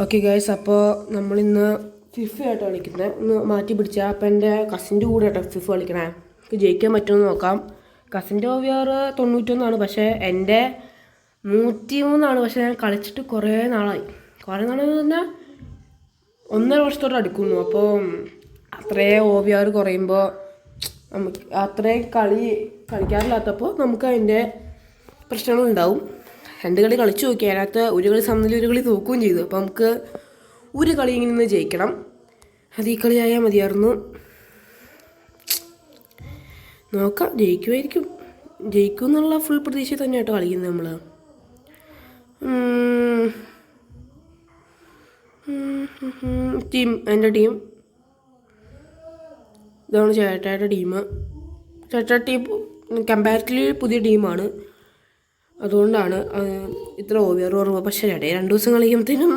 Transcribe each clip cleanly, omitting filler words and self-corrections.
Okay guys, അപ്പോൾ നമ്മളിന്ന് FIFA ആയിട്ട് കളിക്കുന്നത് ഒന്ന് മാറ്റി പിടിച്ചാൽ. അപ്പോൾ എൻ്റെ കസിൻ്റെ കൂടെ ആട്ടോ ഫിഫ കളിക്കണേ. എനിക്ക് ജയിക്കാൻ പറ്റുമെന്ന് നോക്കാം. കസിൻ്റെ OVR 91, പക്ഷേ എൻ്റെ 103. പക്ഷേ ഞാൻ കളിച്ചിട്ട് കുറേ നാളായി. കുറേ നാളെന്ന് പറഞ്ഞാൽ 1.5 വർഷത്തോടെ അടുക്കുന്നു. അപ്പോൾ അത്രയും OVR കുറയുമ്പോൾ നമുക്ക് അത്രയും കളിക്കാറില്ലാത്തപ്പോൾ നമുക്ക് അതിൻ്റെ പ്രശ്നങ്ങളുണ്ടാവും. 2 കളി കളിച്ചു നോക്കി. അതിനകത്ത് ഒരു കളി സമനില, ഒരു കളി തോക്കുകയും ചെയ്തു. അപ്പോൾ നമുക്ക് ഒരു കളി ഇങ്ങനെ നിന്ന് ജയിക്കണം. അത് ഈ കളിയായാൽ മതിയായിരുന്നു. നോക്കാം, ജയിക്കും എന്നുള്ള ഫുൾ പ്രതീക്ഷ തന്നെയായിട്ട് കളിക്കുന്നത് നമ്മൾ. എൻ്റെ ടീം ഇതാണ്. ചേട്ടായുടെ ടീം കമ്പാരിറ്റീവ്ലി പുതിയ ടീമാണ്. അതുകൊണ്ടാണ് ഇത്ര OVR കുറവ്. പക്ഷേ 2 ദിവസം കളിക്കുമ്പോഴത്തേനും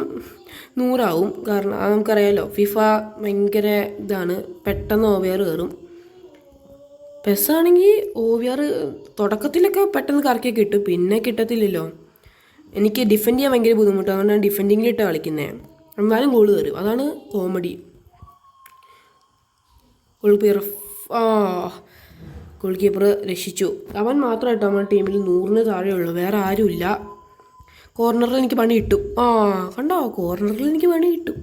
100 ആവും. കാരണം നമുക്കറിയാമല്ലോ, ഫിഫ ഭയങ്കര ഇതാണ്, പെട്ടെന്ന് OVR കയറും. പെസ്സാണെങ്കിൽ OVR തുടക്കത്തിലൊക്കെ പെട്ടെന്ന് കറക്കി കിട്ടും, പിന്നെ കിട്ടത്തില്ലല്ലോ. എനിക്ക് ഡിഫെൻഡ് ചെയ്യാൻ ഭയങ്കര ബുദ്ധിമുട്ടാണ്. അതുകൊണ്ടാണ് ഡിഫെൻഡിങ്ങിലിട്ട് കളിക്കുന്നത്. എന്നാലും ഗോൾ കയറും, അതാണ് കോമഡി. ഗോൾ കീപ്പർ രക്ഷിച്ചു. അവൻ മാത്രമായിട്ട് നമ്മുടെ ടീമിൽ 100-ന് താഴെയുള്ളൂ, വേറെ ആരുമില്ല. കോർണറിൽ എനിക്ക് പണി കിട്ടും. കണ്ടോ, കോർണറിൽ എനിക്ക് പണി കിട്ടും.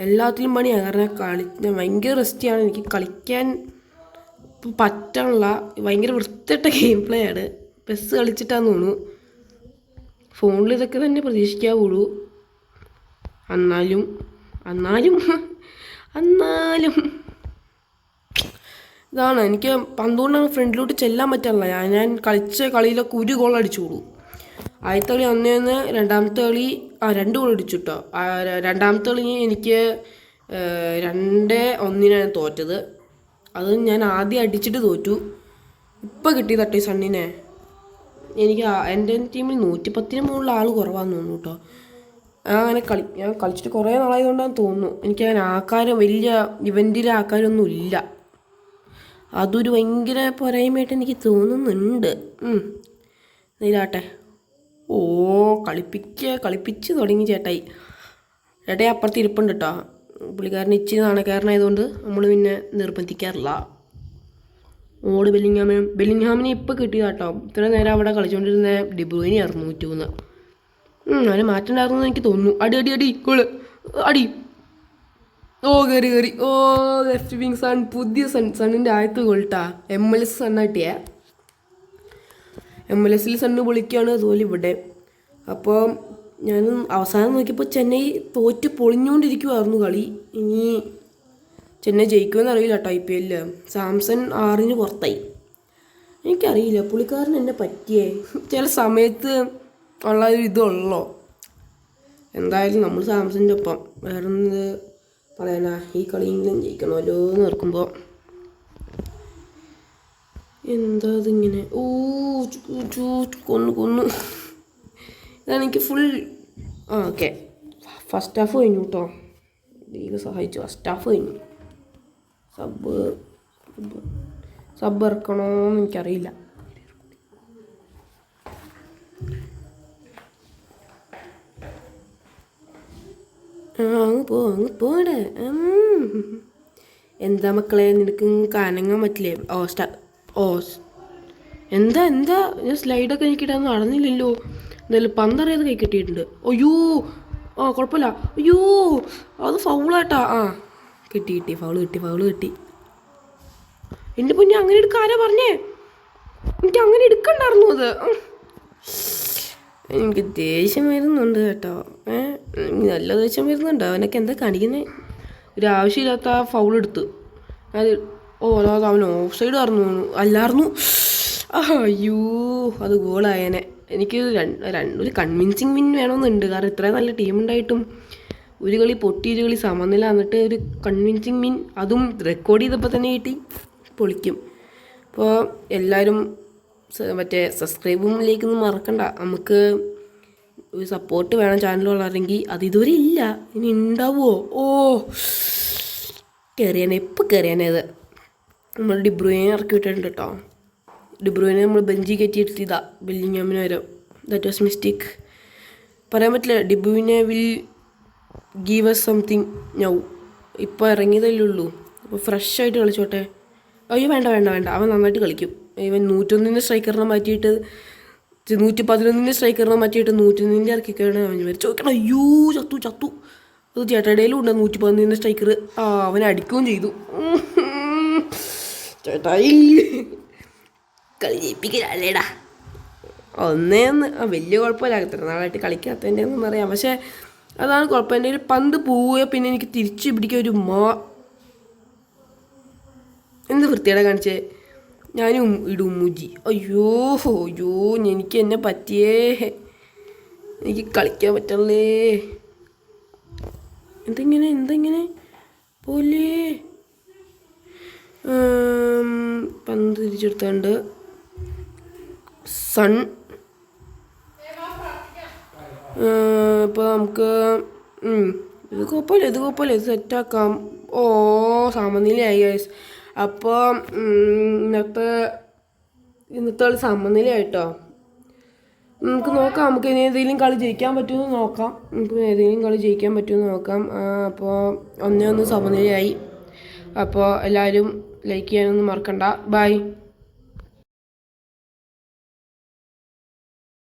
എല്ലാത്തിലും പണിയാണ്. കാരണം ഭയങ്കര റെസ്റ്റിയാണ്. എനിക്ക് കളിക്കാൻ പറ്റാനുള്ള ഭയങ്കര വൃത്തിയിട്ട ഗെയിം പ്ലേ ആണ്. പെസ് കളിച്ചിട്ടാന്ന് തോന്നുന്നു. ഫോണിൽ ഇതൊക്കെ തന്നെ പ്രതീക്ഷിക്കാവുള്ളൂ. എന്നാലും ഇതാണ്, എനിക്ക് പന്തുകൊണ്ടാണ് ഫ്രണ്ടിലോട്ട് ചെല്ലാൻ പറ്റാറില്ല. ഞാൻ കളിച്ച കളിയിലൊക്കെ ഒരു ഗോൾ അടിച്ചോളൂ. ആദ്യത്തെ കളി 1-1, രണ്ടാമത്തെ കളി 2 ഗോൾ അടിച്ചു കേട്ടോ. രണ്ടാമത്തെ കളി എനിക്ക് 2-1 തോറ്റത്. അത് ഞാൻ ആദ്യം അടിച്ചിട്ട് തോറ്റു. ഇപ്പം കിട്ടി തട്ടി സണ്ണിനെ. എനിക്ക് എൻ്റെ ടീമിൽ 110-ന് മുകളിൽ ആൾ കുറവാന്ന് തോന്നുന്നു കേട്ടോ. ഞാൻ കളിച്ചിട്ട് കുറേ നാളായതുകൊണ്ടാന്ന് തോന്നുന്നു. എനിക്ക് അങ്ങനെ വലിയ ഇവൻറ്റിലെ ആൾക്കാരൊന്നും ഇല്ല. അതൊരു ഭയങ്കര പോരായ്മയായിട്ട് എനിക്ക് തോന്നുന്നുണ്ട്. ഇതിലാട്ടെ. കളിപ്പിച്ച് തുടങ്ങി ചേട്ടായി അപ്പുറത്ത് ഇരിപ്പുണ്ട് കേട്ടോ. പുള്ളിക്കാരൻ ഇച്ചിരി നാണക്കാരനായതുകൊണ്ട് നമ്മൾ പിന്നെ നിർബന്ധിക്കാറില്ല. ബെല്ലിങ്ഹാമിനെ ഇപ്പോൾ കിട്ടിയതാട്ടോ. ഇത്ര നേരം അവിടെ കളിച്ചുകൊണ്ടിരുന്ന ഡിബ്രൂയിനെയായിരുന്നു 103. അതിന് മാറ്റണ്ടായിരുന്നു എനിക്ക് തോന്നുന്നു. അടി ഗോള് അടി. കയറി ലെഫ്റ്റ് വിങ് സൺ. പുതിയ സണ്ണിൻ്റെ ആദ്യത്തെ ഗോൾട്ടാ. MLS സണ്ണാട്ടിയ. MLS സണ്ണ് പൊളിക്കുകയാണ്. അതുപോലെ ഇവിടെ. അപ്പോൾ ഞാൻ അവസാനം നോക്കിയപ്പോൾ ചെന്നൈ തോറ്റ് പൊളിഞ്ഞുകൊണ്ടിരിക്കുമായിരുന്നു കളി. ഇനി ചെന്നൈ ജയിക്കുമെന്ന് അറിയില്ല കേട്ടോ. IPL സാംസൺ 6-ന് പുറത്തായി. എനിക്കറിയില്ല, പുള്ളിക്കാരൻ എന്നെ പറ്റിയേ ചില സമയത്ത് ഉള്ള ഒരു ഇതുള്ളോ. എന്തായാലും നമ്മൾ സാംസണിൻ്റെ ഒപ്പം. വേറൊന്ന് പറയാനാ, ഈ കളിയെങ്കിലും ജയിക്കണമല്ലോ എന്ന് ഓർക്കുമ്പോൾ. എന്താ ഇതിങ്ങനെ? കൊന്നു. ഇതാണ് എനിക്ക് ഫുൾ. ഓക്കെ, ഫസ്റ്റ് ഹാഫ് കഴിഞ്ഞു കേട്ടോ. ദൈവം സഹായിച്ചു, ഫസ്റ്റ് ഹാഫ് കഴിഞ്ഞു. സബ് ഇറക്കണമെന്ന് എനിക്കറിയില്ല. അങ്ങ് പോടെ. എന്താ മക്കളെ, നിനക്ക് കാനങ്ങാൻ പറ്റില്ലേ? എന്താ ഞാൻ സ്ലൈഡൊക്കെ എനിക്കിടാൻ നടന്നില്ലല്ലോ. എന്തായാലും പന്തറിയാതെ കൈ കിട്ടിയിട്ടുണ്ട്. അയ്യോ, കുഴപ്പമില്ല. അയ്യോ, അത് ഫൗളാട്ടാ. കിട്ടി ഫൗള് കിട്ടി. എൻ്റെ പൊന്നെ, അങ്ങനെ എടുക്കാൻ ആരാ പറഞ്ഞേ? എനിക്ക് അങ്ങനെ എടുക്കണ്ടായിരുന്നു അത്. എനിക്ക് ദേഷ്യം വരുന്നുണ്ട് കേട്ടോ. നല്ല ദേഷ്യം വരുന്നുണ്ട്. അവനൊക്കെ എന്താ കാണിക്കുന്നത്? ഒരു ആവശ്യമില്ലാത്ത ഫൗൾ എടുത്ത് അത്. അതായത് അവൻ ഓഫ് സൈഡ് അല്ലായിരുന്നു. അയ്യോ, അത് ഗോളായനെ. എനിക്ക് ഒരു കൺവിൻസിങ് വിൻ വേണമെന്നുണ്ട്. കാരണം ഇത്രയും നല്ല ടീമുണ്ടായിട്ടും ഒരു കളി പൊട്ടി, ഒരു കളി സമനില, എന്നിട്ട് ഒരു കൺവിൻസിങ് വിൻ, അതും റെക്കോർഡ് ചെയ്തപ്പോൾ തന്നെ കിട്ടി. പൊളിക്കും. അപ്പോൾ എല്ലാവരും മറ്റേ സബ്സ്ക്രൈബും ലൈക്കൊന്നും മറക്കണ്ട. നമുക്ക് ഒരു സപ്പോർട്ട് വേണം ചാനൽ വളരെങ്കിൽ. അത് ഇതുവരെ ഇല്ല, ഇനി ഉണ്ടാവുമോ? എപ്പോൾ കയറിയാനത്. നമ്മൾ ഡിബ്രൂയിനെ ഇറക്കി വിട്ടിട്ടുണ്ട് കേട്ടോ. ഡിബ്രൂയിനെ നമ്മൾ ബെഞ്ചി കയറ്റിയെടുത്തിതാ ബെല്ലിങ്ഹാമിന് വരെ. That was mistake. പറയാൻ പറ്റില്ല. ഡിബ്രൂയിനെ will give us something now. ഇപ്പോൾ ഇറങ്ങിയതല്ലേ ഉള്ളൂ, അപ്പോൾ ഫ്രഷ് ആയിട്ട് കളിച്ചോട്ടെ. അയ്യോ വേണ്ട വേണ്ട വേണ്ട, അവൻ നന്നായിട്ട് കളിക്കും. ഇവൻ 101 സ്ട്രൈക്കറിനെ മാറ്റിയിട്ട് 111 സ്ട്രൈക്കറിനെ മാറ്റിയിട്ട് 101 ഇറക്കിക്കാണ് അവൻ വരെ ചോദിക്കണം. അയ്യോ ചത്തു ചത്തു. അത് ചേട്ടായിടയിലും ഉണ്ട് 111 സ്ട്രൈക്കർ. ആ അവനെ അടിക്കുകയും ചെയ്തു. ചേട്ടായി കളി ജയിപ്പിക്കലേടാ. ഒന്നേന്ന് വലിയ കുഴപ്പമില്ല, എത്ര നാളായിട്ട് കളിക്കാത്തതിൻ്റെ ഒന്നും അറിയാം. പക്ഷേ അതാണ് കുഴപ്പം, എൻ്റെ ഒരു പന്ത് പോവുക പിന്നെ എനിക്ക് തിരിച്ച് പിടിക്കുക ഒരു എന്ത് വൃത്തിയുടെ കാണിച്ചേ. ഞാനും ഇടും മുജി. അയ്യോ അയ്യോ എനിക്ക് എന്നെ പറ്റിയേ, എനിക്ക് കളിക്കാൻ പറ്റല്ലേ. എന്തെങ്ങനെ പോലെ പന്ത് തിരിച്ചെടുത്തുണ്ട്. സൺ ഇപ്പോൾ നമുക്ക് ഇത് കുഴപ്പമില്ല, ഇത് സെറ്റാക്കാം. ഓ സമനിലയായി ഗൈസ്. അപ്പോൾ ഇന്നത്തെ കളി സമനിലയായിട്ടോ. നമുക്ക് നോക്കാം, നമുക്ക് ഇനി ഏതെങ്കിലും കളി ജയിക്കാൻ പറ്റുമെന്ന് നോക്കാം. അപ്പോൾ 1-1 സമനിലയായി. അപ്പോൾ എല്ലാവരും ലൈക്ക് ചെയ്യാനൊന്നും മറക്കണ്ട. ബൈ.